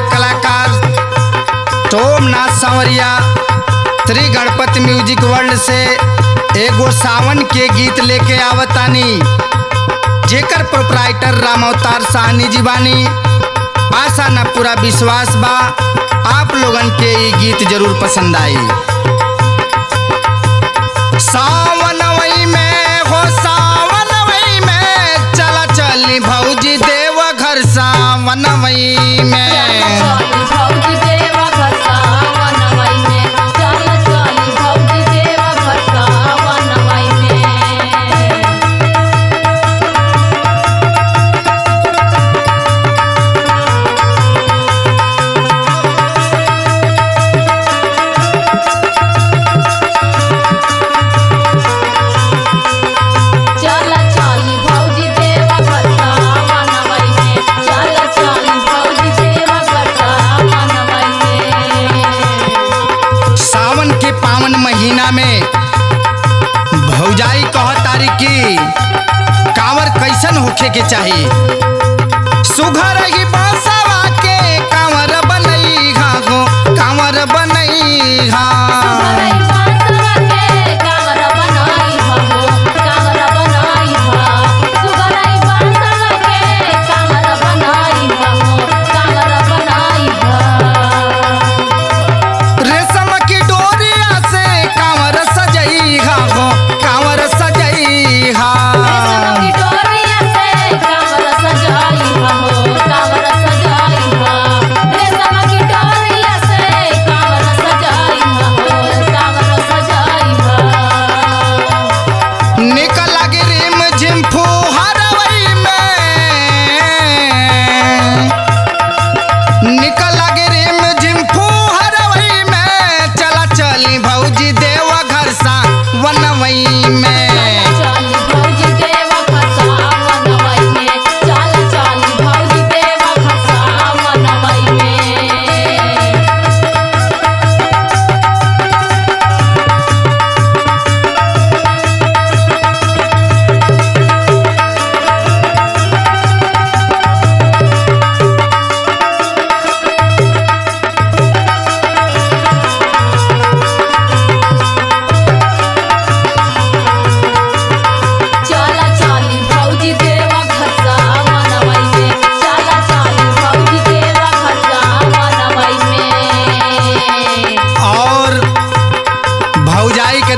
गायक कलाकार सोमनाथ सांवरिया श्री गणपति म्यूजिक वर्ल्ड से एगो सावन के गीत लेके आवतानी, जेकर प्रोपराइटर राम अवतार साहनी जी बानी। आशा न पूरा विश्वास बा आप लोगन के ये गीत जरूर पसंद आई। सावनवई में हो सावनवई में चला चली भौजी देव घर सावनवई में। महीना में भौजाई कह तारी की कांवर कैसन होखे के चाहिए। सुघर ही बांसवा के कांवर बनई घाघो कांवर बनई घा।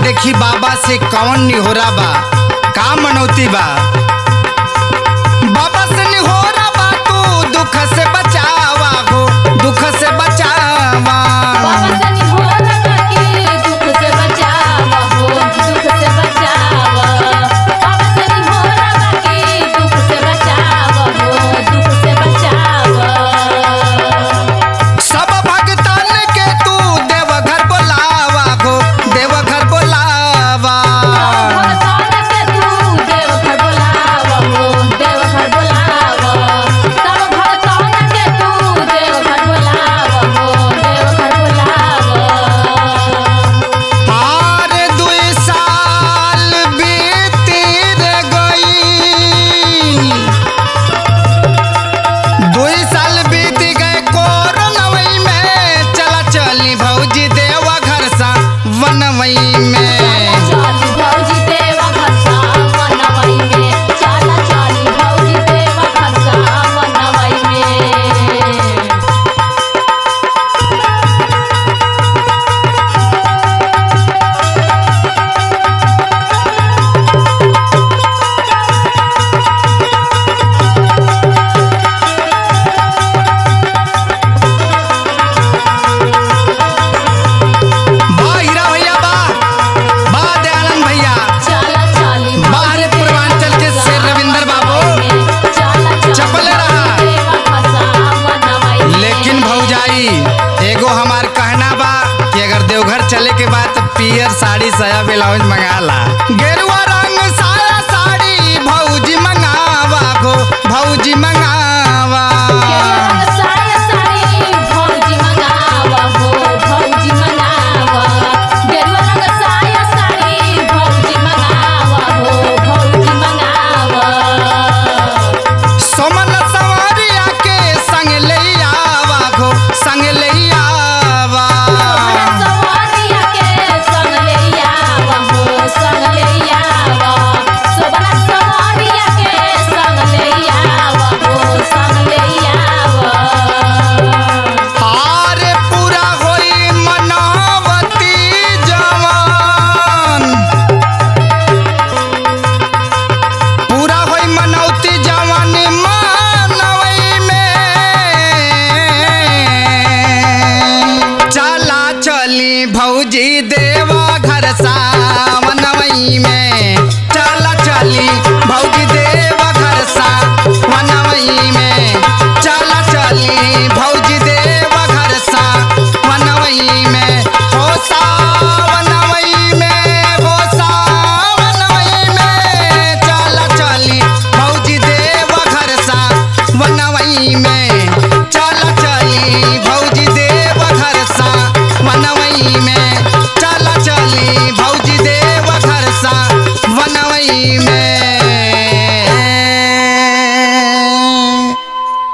देखी बाबा से कौन निहोरा बा का मनौती बा। बाबा से निहोरा बा तू दुख से बचावा हो दुख से बचावा। बाबा से निहोरा बा कि दुख से बचावा हो दुख से बचावा। बाबा से निहोरा बा कि दुख से बचावा हो दुख से बचावा। सब भक्तन के तू देवघर बोलावा हो देवघर बोलावा। एगो हमार कहना बा कि अगर देवघर चले के बाद तो पियर साड़ी साया ब्लाउज मंगा ला। गेरुआ रंग साया साड़ी भौजी मंगावा गो भौजी मंगावा। सोमन सवारिया के संग ले आवा गो देव